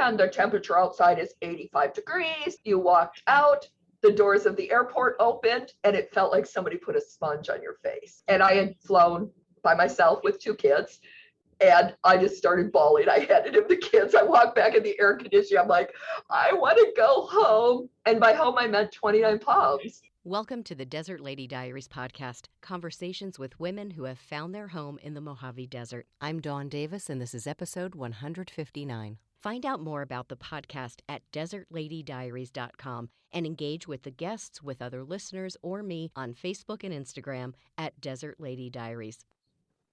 and the temperature outside is 85 degrees. You walked out, the doors of the airport opened, and it felt like somebody put a sponge on your face. And I had flown by myself with 2 kids. And I just started bawling. I handed him the kids. I walked back in the air conditioning. I'm like, I want to go home. And by home, I meant 29 Palms. Welcome to the Desert Lady Diaries podcast, conversations with women who have found their home in the Mojave Desert. I'm Dawn Davis, and this is episode 159. Find out more about the podcast at desertladydiaries.com and engage with the guests, with other listeners, or me on Facebook and Instagram at Desert Lady Diaries.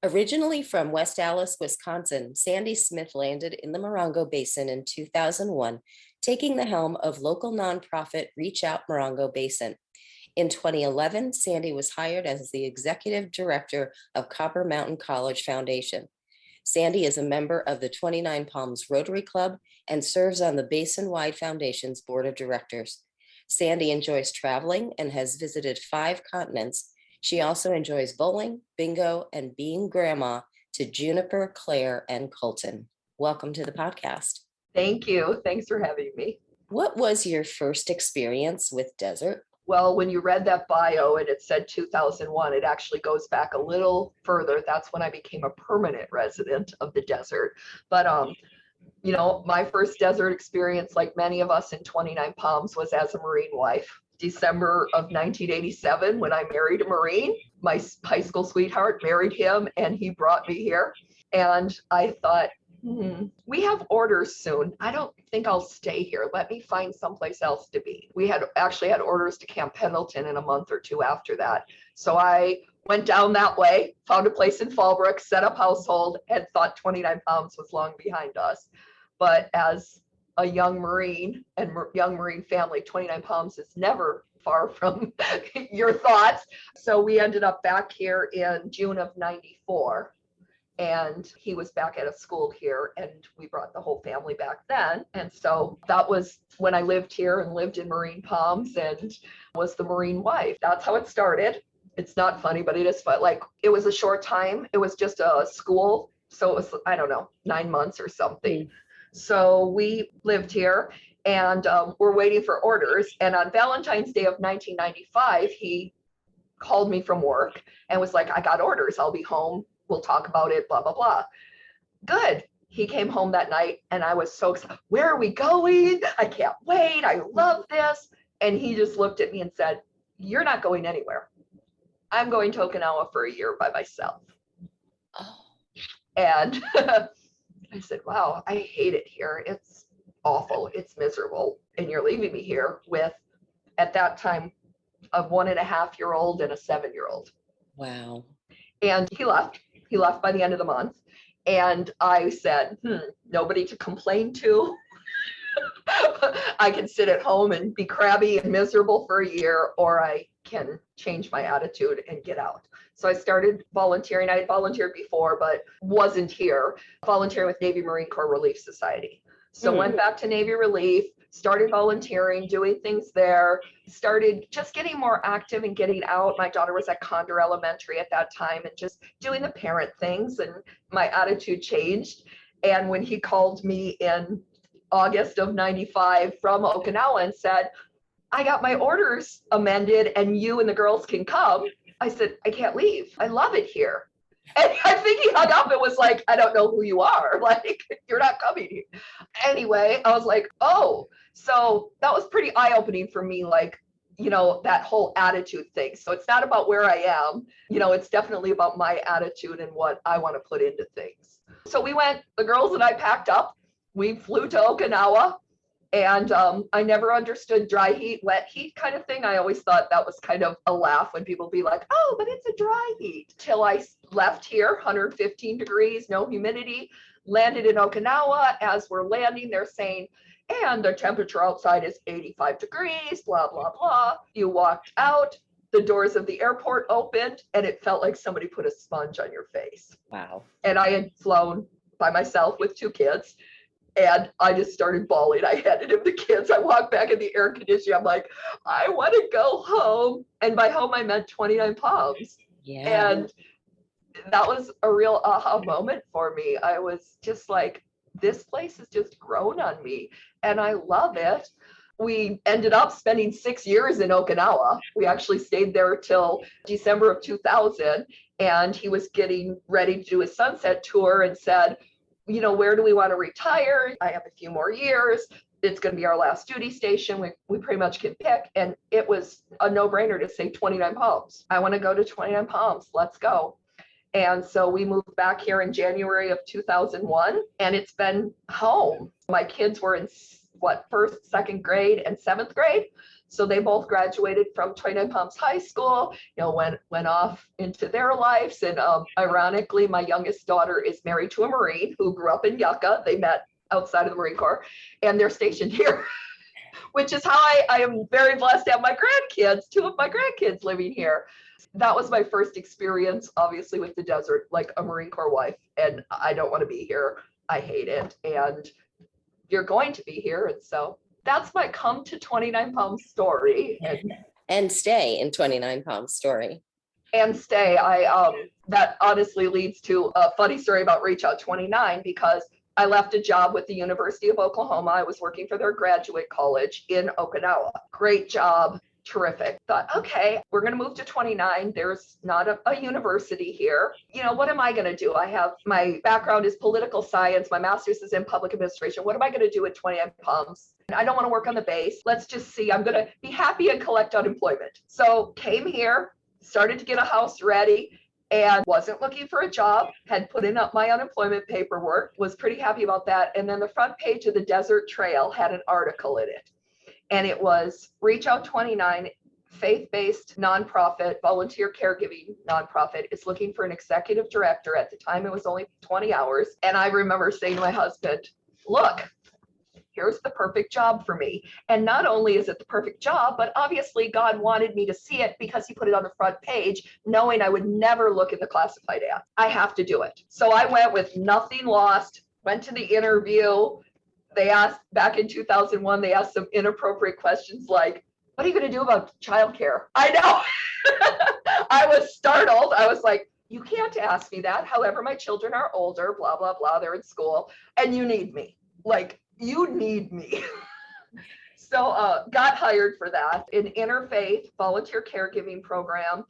Originally from West Allis, Wisconsin, Sandy Smith landed in the Morongo Basin in 2001, taking the helm of local nonprofit Reach Out Morongo Basin. In 2011, Sandy was hired as the executive director of Copper Mountain College Foundation. Sandy is a member of the 29 Palms Rotary Club and serves on the Basin Wide Foundation's board of directors. Sandy enjoys traveling and has visited 5 continents. She also enjoys bowling, bingo, and being grandma to Juniper, Claire, and Colton. Welcome to the podcast. Thank you. Thanks for having me. What was your first experience with desert? Well, when you read that bio and it said 2001, it actually goes back a little further. That's when I became a permanent resident of the desert. But, my first desert experience, like many of us in 29 Palms, was as a Marine wife. December of 1987, when I married a Marine. My high school sweetheart, married him, and he brought me here. And I thought, we have orders soon. I don't think I'll stay here. Let me find someplace else to be. We had orders to Camp Pendleton in a month or 2 after that. So I went down that way, found a place in Fallbrook, set up household, and thought 29 Palms was long behind us. But as a young Marine and young Marine family, 29 Palms is never far from your thoughts. So we ended up back here in June of 94. And he was back at a school here, and we brought the whole family back then. And so that was when I lived here and lived in Marine Palms and was the Marine wife. That's how it started. It's not funny, but it is fun. Like, it was a short time. It was just a school. So it was, 9 months or something. So we lived here, and we're waiting for orders. And on Valentine's Day of 1995, he called me from work and was like, I got orders. I'll be home. We'll talk about it, blah, blah, blah. Good. He came home that night, and I was so excited. Where are we going? I can't wait. I love this. And he just looked at me and said, you're not going anywhere. I'm going to Okinawa for a year by myself. Oh. And I said, wow, I hate it here. It's awful. It's miserable. And you're leaving me here with, at that time, a 1.5-year-old and a 7-year-old. Wow. And he left. He left by the end of the month. And I said, nobody to complain to. I can sit at home and be crabby and miserable for a year, or I can change my attitude and get out. So I started volunteering. I had volunteered before, but wasn't here, volunteering with Navy Marine Corps Relief Society. So went back to Navy Relief, started volunteering, doing things there, started just getting more active and getting out. My daughter was at Condor Elementary at that time, and just doing the parent things, and my attitude changed. And when he called me in August of 95 from Okinawa and said, I got my orders amended and you and the girls can come, I said, I can't leave. I love it here. And I think he hung up and was like, I don't know who you are. Like, you're not coming here. Anyway, I was like, oh, so that was pretty eye-opening for me, like, that whole attitude thing. So it's not about where I am, it's definitely about my attitude and what I want to put into things. So we went, the girls and I packed up, we flew to Okinawa. And I never understood dry heat, wet heat kind of thing. I always thought that was kind of a laugh when people be like, oh, but it's a dry heat. Till I left here, 115 degrees, no humidity, landed in Okinawa. As we're landing, they're saying, and the temperature outside is 85 degrees, blah, blah, blah. You walked out, the doors of the airport opened, and it felt like somebody put a sponge on your face. Wow. And I had flown by myself with 2 kids. And I just started bawling. I handed him the kids. I walked back in the air conditioning. I'm like, I want to go home. And by home, I meant 29 Palms. Yeah. And that was a real aha moment for me. I was just like, this place has just grown on me and I love it. We ended up spending 6 years in Okinawa. We actually stayed there till December of 2000, and he was getting ready to do his sunset tour and said, where do we want to retire? I have a few more years. It's going to be our last duty station. We pretty much can pick. And it was a no-brainer to say 29 Palms. I want to go to 29 Palms. Let's go. And so we moved back here in January of 2001, and it's been home. My kids were in first, second grade, and seventh grade. So they both graduated from 29 Palms High School, went off into their lives. And ironically, my youngest daughter is married to a Marine who grew up in Yucca. They met outside of the Marine Corps, and they're stationed here, which is how I am very blessed to have my grandkids, 2 of my grandkids living here. That was my first experience, obviously, with the desert, like a Marine Corps wife, and I don't want to be here. I hate it. And you're going to be here. And so that's my come to 29 Palms story. And stay in 29 Palms story. And stay. That honestly leads to a funny story about Reach Out 29, because I left a job with the University of Oklahoma. I was working for their graduate college in Okinawa. Great job. Terrific. Thought, okay, we're going to move to 29. There's not a university here. What am I going to do? My background is political science. My master's is in public administration. What am I going to do at 29 Palms? I don't want to work on the base. Let's just see. I'm going to be happy and collect unemployment. So came here, started to get a house ready, and wasn't looking for a job, had put in my unemployment paperwork, was pretty happy about that. And then the front page of the Desert Trail had an article in it. And it was Reach Out 29, faith-based nonprofit, volunteer caregiving nonprofit, is looking for an executive director. At the time, it was only 20 hours. And I remember saying to my husband, look, here's the perfect job for me. And not only is it the perfect job, but obviously God wanted me to see it because he put it on the front page, knowing I would never look in the classified ad. I have to do it. So I went with nothing lost, went to the interview. They asked, back in 2001, they asked some inappropriate questions like, what are you going to do about childcare? I know. I was startled. I was like, you can't ask me that. However, my children are older, blah, blah, blah. They're in school and you need me. Like, you need me. So got hired for that. An interfaith volunteer caregiving program.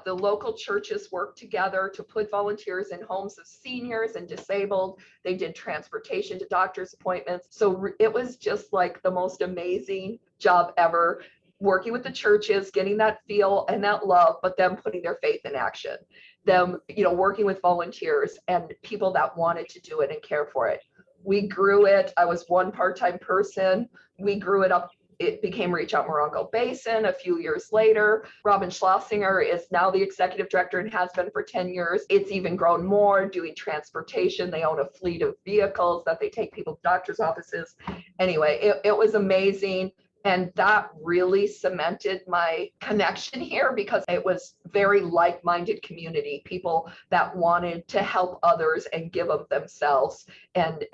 The local churches worked together to put volunteers in homes of seniors and disabled. They did transportation to doctor's appointments. So it was just like the most amazing job ever, working with the churches, getting that feel and that love, but them putting their faith in action. Them, working with volunteers and people that wanted to do it and care for it. We grew it. I was one part-time person. We grew it up. It became Reach Out Morongo Basin a few years later. Robin Schlossinger is now the executive director and has been for 10 years. It's even grown more, doing transportation. They own a fleet of vehicles that they take people to doctor's offices. Anyway, it was amazing. And that really cemented my connection here because it was very like-minded community, people that wanted to help others and give of themselves. And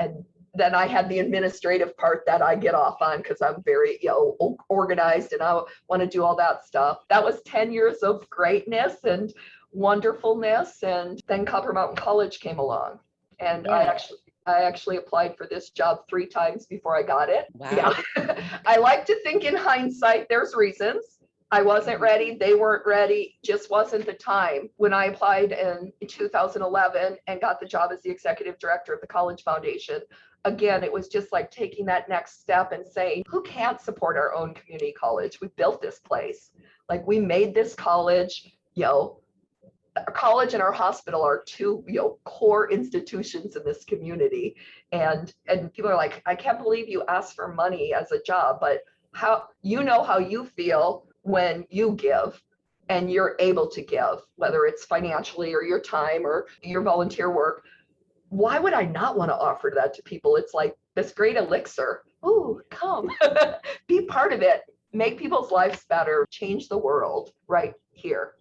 then I had the administrative part that I get off on because I'm very, organized and I want to do all that stuff. That was 10 years of greatness and wonderfulness. And then Copper Mountain College came along. And yeah. I actually applied for this job 3 times before I got it. Wow. Yeah. I like to think in hindsight, there's reasons. I wasn't ready. They weren't ready. Just wasn't the time. When I applied in 2011 and got the job as the executive director of the College Foundation, again, it was just like taking that next step and saying, who can't support our own community college? We built this place. Like, we made this college, our college and our hospital are 2, core institutions in this community. And people are like, I can't believe you asked for money as a job, but how you feel when you give and you're able to give, whether it's financially or your time or your volunteer work. Why would I not want to offer that to people? It's like this great elixir. Ooh, come be part of it, make people's lives better, change the world right here.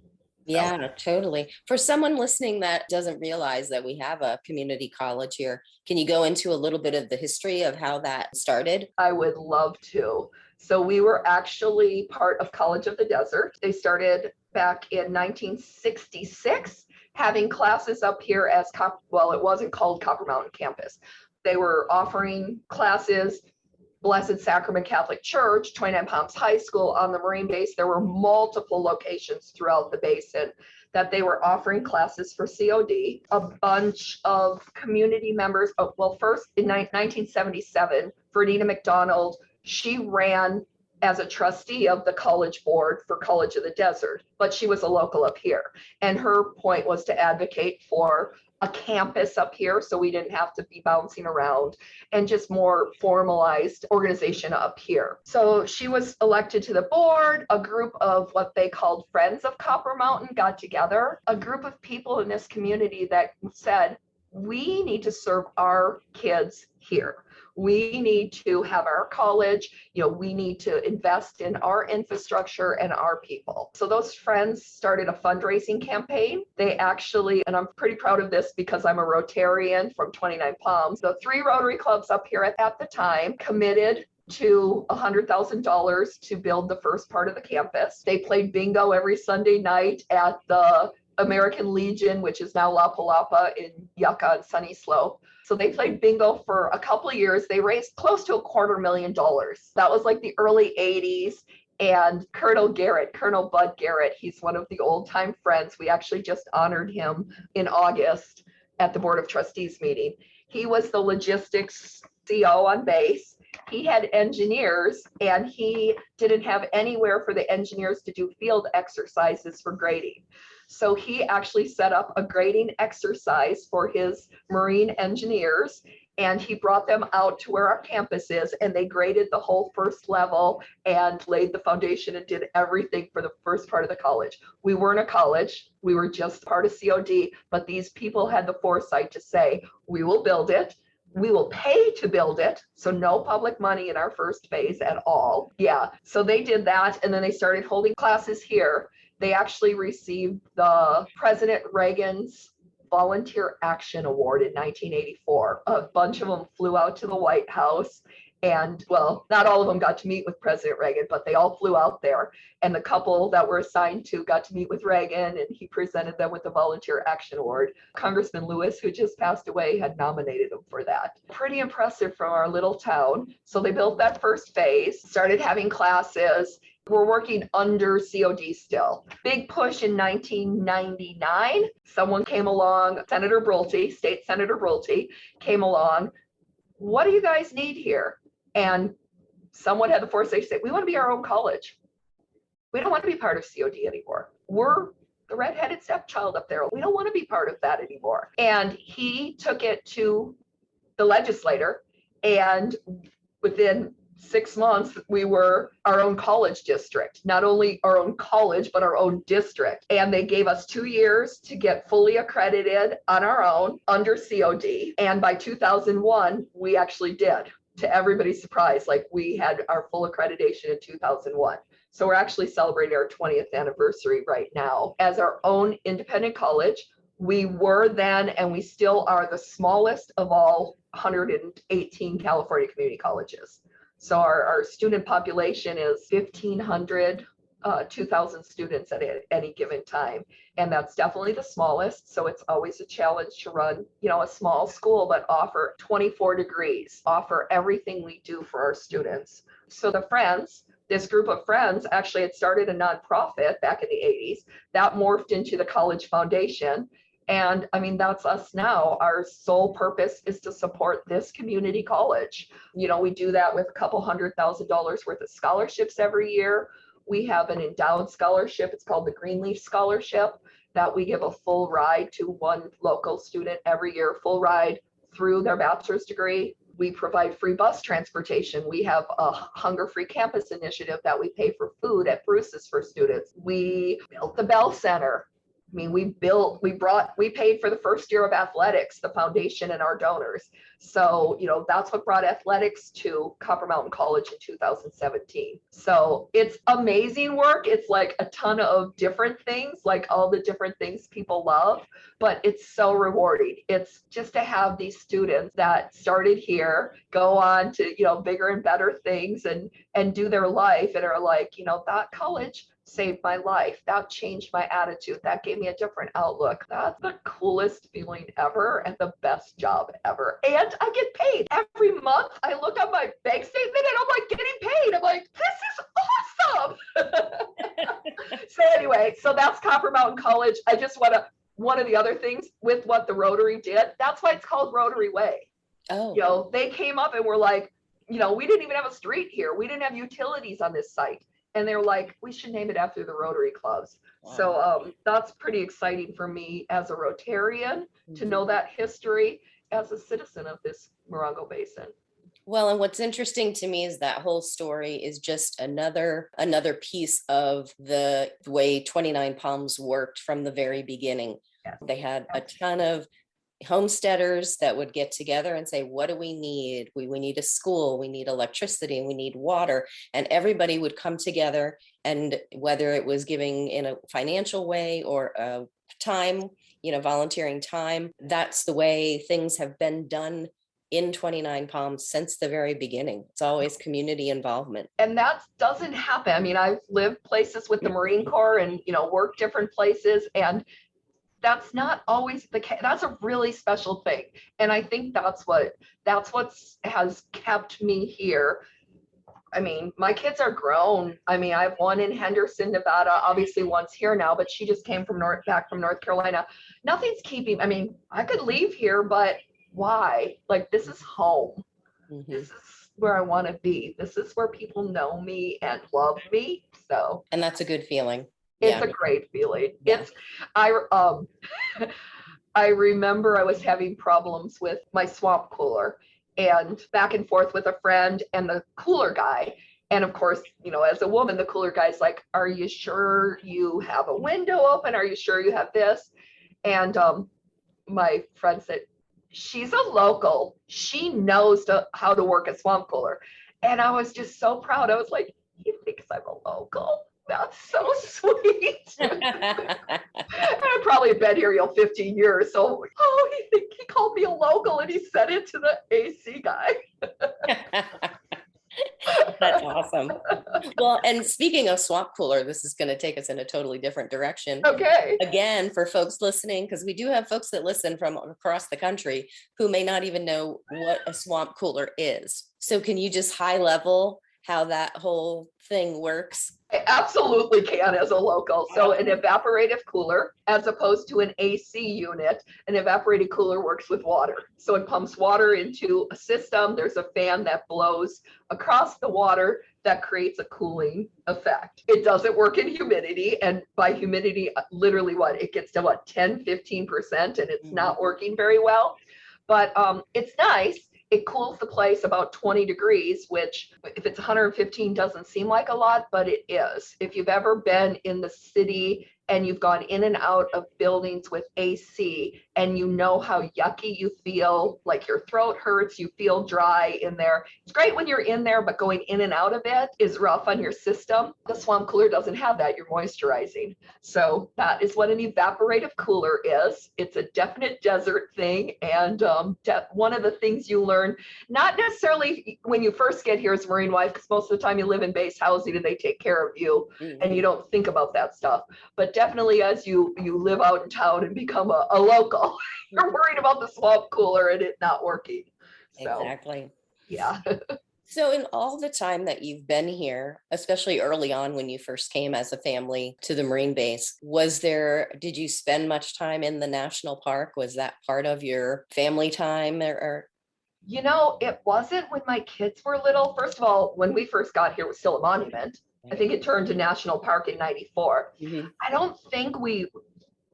Yeah, totally. For someone listening that doesn't realize that we have a community college here, can you go into a little bit of the history of how that started? I would love to. So we were actually part of College of the Desert. They started back in 1966, having classes up here as, it wasn't called Copper Mountain Campus, They were offering classes, Blessed Sacrament Catholic Church, 29 Palms High School, on the Marine base. There were multiple locations throughout the basin that they were offering classes for COD. A bunch of community members, well, first in 1977, Ferdinand McDonald, she ran as a trustee of the college board for College of the Desert, but she was a local up here. And her point was to advocate for a campus up here so we didn't have to be bouncing around, and just more formalized organization up here. So she was elected to the board. A group of what they called Friends of Copper Mountain got together, a group of people in this community that said, we need to serve our kids here. We need to have our college, we need to invest in our infrastructure and our people. So those friends started a fundraising campaign. They actually, and I'm pretty proud of this because I'm a Rotarian from 29 Palms, the 3 Rotary clubs up here at the time committed to $100,000 to build the first part of the campus. They played bingo every Sunday night at the American Legion, which is now Lapa Lapa in Yucca and Sunny Slope. So they played bingo for a couple of years. They raised close to $250,000. That was like the early 80s. And Colonel Bud Garrett, he's one of the old time friends. We actually just honored him in August at the Board of Trustees meeting. He was the logistics CO on base. He had engineers, and he didn't have anywhere for the engineers to do field exercises for grading. So he actually set up a grading exercise for his Marine engineers, and he brought them out to where our campus is, and they graded the whole first level and laid the foundation and did everything for the first part of the college. We weren't a college, we were just part of COD, but these people had the foresight to say, we will build it. We will pay to build it. So no public money in our first phase at all. Yeah, so they did that, and then they started holding classes here. They actually received the President Reagan's Volunteer Action Award in 1984. A bunch of them flew out to the White House, and well, not all of them got to meet with President Reagan, but they all flew out there. And the couple that were assigned to got to meet with Reagan, and he presented them with the Volunteer Action Award. Congressman Lewis, who just passed away, had nominated him for that. Pretty impressive from our little town. So they built that first phase, started having classes. We're working under COD still. Big push in 1999. Someone came along, Senator Brulte, State Senator Brulte came along. What do you guys need here? And someone had the foresight to say, we want to be our own college. We don't want to be part of COD anymore. We're the redheaded stepchild up there. We don't want to be part of that anymore. And he took it to the legislator, and within 6 months, we were our own college district, not only our own college, but our own district. And they gave us 2 years to get fully accredited on our own under COD. And by 2001, we actually did, to everybody's surprise. Like, we had our full accreditation in 2001. So we're actually celebrating our 20th anniversary right now as our own independent college. We were then, and we still are, the smallest of all 118 California community colleges. So our student population is 1,500, 2,000 students at any given time. And that's definitely the smallest. So it's always a challenge to run, a small school, but offer 24 degrees, offer everything we do for our students. So the friends, this group of friends actually had started a nonprofit back in the 80s that morphed into the College Foundation. And I mean, that's us now. Our sole purpose is to support this community college. We do that with a couple $100,000 worth of scholarships every year. We have an endowed scholarship. It's called the Greenleaf Scholarship, that we give a full ride to one local student every year, full ride through their bachelor's degree. We provide free bus transportation. We have a hunger-free campus initiative that we pay for food at Bruce's for students. We built the Bell Center. I mean, we paid for the first year of athletics, the foundation and our donors. So, that's what brought athletics to Copper Mountain College in 2017. So it's amazing work. It's like a ton of different things, like all the different things people love, but it's so rewarding. It's just to have these students that started here go on to, bigger and better things and do their life and are like, that college, saved my life. That changed my attitude. That gave me a different outlook. That's the coolest feeling ever and the best job ever. And I get paid every month. I look at my bank statement and I'm like getting paid. I'm like, this is awesome. So anyway, so that's Copper Mountain College. I just want to, one of the other things with what the Rotary did, that's why it's called Rotary Way. Oh, You know, they came up and were like, you know, we didn't even have a street here. We didn't have utilities on this site. And they're like, we should name it after the Rotary clubs. wow. So that's pretty exciting for me as a Rotarian to know that history as a citizen of this Morongo Basin. Well, and what's interesting to me is that whole story is just another piece of the way 29 Palms worked from the very beginning. Yes. They had a ton of homesteaders that would get together and say, what do we need? We need a school, we need electricity, we need water. And everybody would come together, and whether it was giving in a financial way or time, you know, volunteering time, that's the way things have been done in 29 Palms since the very beginning. It's always community involvement. And that doesn't happen. I mean, I've lived places with the Marine Corps and, you know, worked different places, and that's not always the case. That's a really special thing. And I think that's what has kept me here. I mean, my kids are grown. I mean, I have one in Henderson, Nevada, obviously one's here now, but she just came back from North Carolina. Nothing's keeping, I mean, I could leave here, but why? Like, this is home. Mm-hmm. This is where I want to be. This is where people know me and love me. So, and that's a good feeling. It's a great feeling. Yeah. I remember I was having problems with my swamp cooler and back and forth with a friend and the cooler guy. And of course, you know, as a woman, the cooler guy's like, are you sure you have a window open? Are you sure you have this? And my friend said, she's a local. She knows how to work a swamp cooler. And I was just so proud. I was like, he thinks I'm a local? That's so sweet. And I've probably been here 15 years. So, he called me a local and he said it to the AC guy. That's awesome. Well, and speaking of swamp cooler, this is going to take us in a totally different direction. Okay. Again, for folks listening, because we do have folks that listen from across the country who may not even know what a swamp cooler is. So can you just high level how that whole thing works? I absolutely can as a local. So an evaporative cooler, as opposed to an AC unit, an evaporated cooler works with water. So it pumps water into a system. There's a fan that blows across the water that creates a cooling effect. It doesn't work in humidity. And by humidity, literally it gets to 10, 15%, and it's not working very well. But it's nice. It cools the place about 20 degrees, which if it's 115 doesn't seem like a lot, but it is. If you've ever been in the city and you've gone in and out of buildings with AC and you know how yucky you feel, like your throat hurts, you feel dry in there. It's great when you're in there, but going in and out of it is rough on your system. The swamp cooler doesn't have that. You're moisturizing. So that is what an evaporative cooler is. It's a definite desert thing. And one of the things you learn, not necessarily when you first get here as a Marine wife, because most of the time you live in base housing and they take care of you and you don't think about that stuff. But definitely as you live out in town and become a local, you're worried about the swamp cooler and it not working. So, exactly. Yeah. So in all the time that you've been here, especially early on when you first came as a family to the Marine base, did you spend much time in the national park? Was that part of your family time or? You know, it wasn't when my kids were little. First of all, when we first got here, it was still a monument. I think it turned to national park in 94. Mm-hmm. I don't think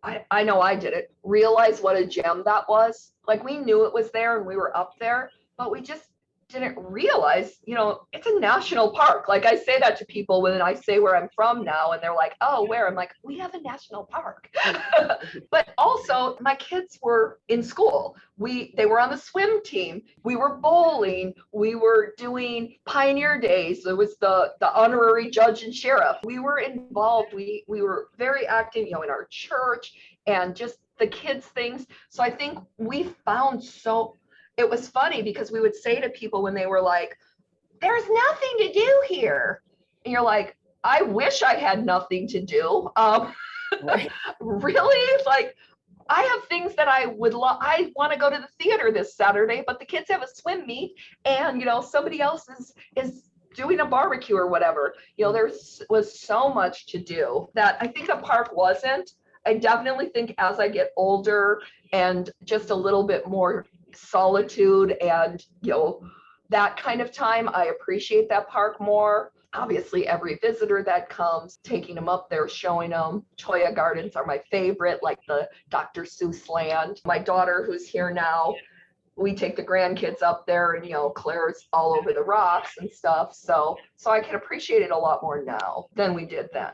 I know I didn't realize what a gem that was. Like, we knew it was there and we were up there, but we just didn't realize, you know, it's a national park. Like, I say that to people when I say where I'm from now, and they're like, oh, where? I'm like, we have a national park. But also, my kids were in school. They were on the swim team. We were bowling. We were doing Pioneer Days. There was the honorary judge and sheriff. We were involved. We were very active, you know, in our church and just the kids' things. So I think we found it was funny because we would say to people when they were like, there's nothing to do here. And you're like, I wish I had nothing to do. Right. Really, like, I have things that I would love. I want to go to the theater this Saturday, but the kids have a swim meet, and somebody else is doing a barbecue or whatever. There was so much to do that I think the park wasn't. I definitely think as I get older and just a little bit more solitude and that kind of time, I appreciate that park more. Obviously, every visitor that comes, taking them up there, showing them. Choya Gardens are my favorite, like the Dr. Seuss land. My daughter, who's here now, we take the grandkids up there, and Claire's all over the rocks and stuff. So I can appreciate it a lot more now than we did then.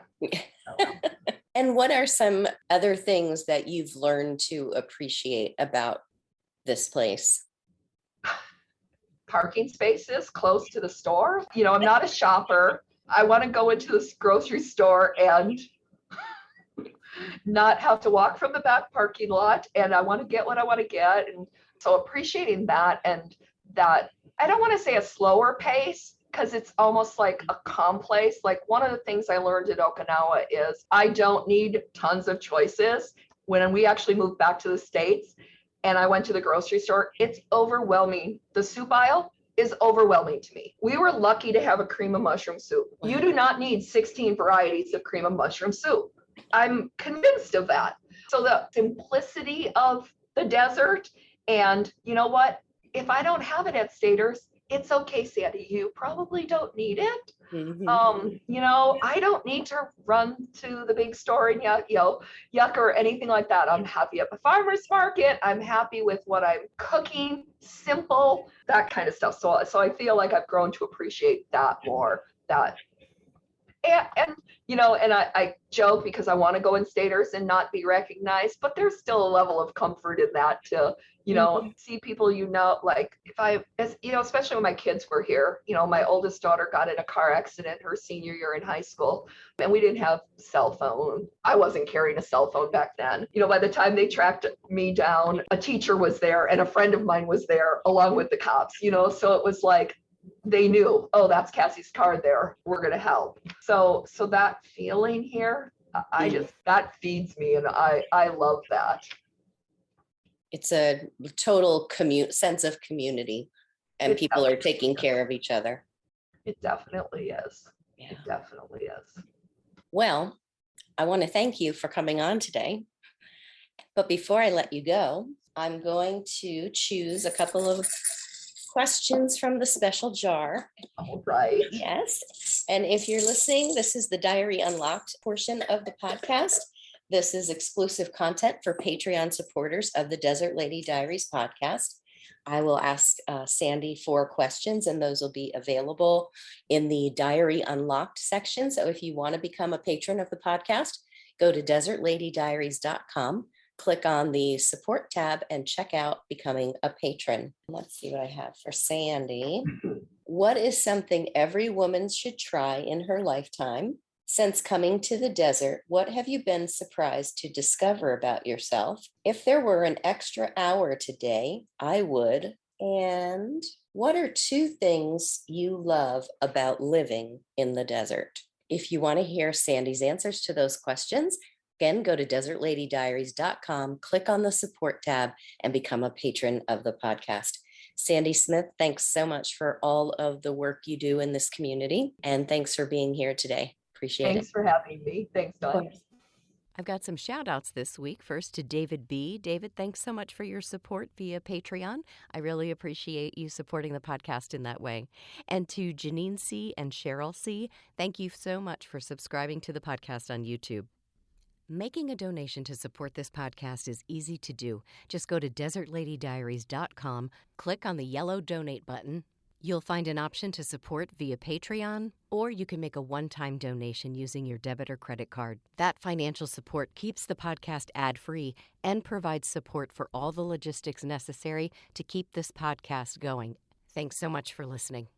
And what are some other things that you've learned to appreciate about this place? Parking spaces close to the store. I'm not a shopper. I want to go into this grocery store and not have to walk from the back parking lot, and I want to get what I want to get. And so appreciating that, and that, I don't want to say a slower pace, because it's almost like a calm place. Like, one of the things I learned at Okinawa is I don't need tons of choices. When we actually moved back to the States and I went to the grocery store, it's overwhelming. The soup aisle is overwhelming to me. We were lucky to have a cream of mushroom soup. You do not need 16 varieties of cream of mushroom soup. I'm convinced of that. So the simplicity of the desert, and you know what? If I don't have it at Staters, it's okay, Sandy. You probably don't need it. Mm-hmm. I don't need to run to the big store and yuck or anything like that. I'm happy at the farmer's market. I'm happy with what I'm cooking, simple, that kind of stuff. So I feel like I've grown to appreciate that more. And I joke because I want to go in Staters and not be recognized, but there's still a level of comfort in that to see people, like if especially when my kids were here. My oldest daughter got in a car accident her senior year in high school, and we didn't have cell phone. I wasn't carrying a cell phone back then. By the time they tracked me down, a teacher was there and a friend of mine was there along with the cops, so it was like, they knew, oh, that's Cassie's car there, we're going to help. So that feeling here, that feeds me, and I love that. It's a total sense of community, and people are taking care of each other. It definitely is. Yeah. It definitely is. Well, I want to thank you for coming on today. But before I let you go, I'm going to choose a couple of questions from the special jar. All right. Yes. And if you're listening, this is the Diary Unlocked portion of the podcast. This is exclusive content for Patreon supporters of the Desert Lady Diaries podcast. I will ask Sandy 4 questions, and those will be available in the Diary Unlocked section. So if you want to become a patron of the podcast, go to desertladydiaries.com. Click on the support tab and check out becoming a patron. Let's see what I have for Sandy. What is something every woman should try in her lifetime? Since coming to the desert, what have you been surprised to discover about yourself? If there were an extra hour today, I would. And what are 2 things you love about living in the desert? If you want to hear Sandy's answers to those questions, again, go to desertladydiaries.com, click on the support tab, and become a patron of the podcast. Sandy Smith, thanks so much for all of the work you do in this community. And thanks for being here today. Appreciate it. Thanks for having me. Thanks, Dawn. I've got some shout outs this week. First to David B. David, thanks so much for your support via Patreon. I really appreciate you supporting the podcast in that way. And to Janine C. and Cheryl C., thank you so much for subscribing to the podcast on YouTube. Making a donation to support this podcast is easy to do. Just go to desertladydiaries.com, click on the yellow donate button. You'll find an option to support via Patreon, or you can make a one-time donation using your debit or credit card. That financial support keeps the podcast ad-free and provides support for all the logistics necessary to keep this podcast going. Thanks so much for listening.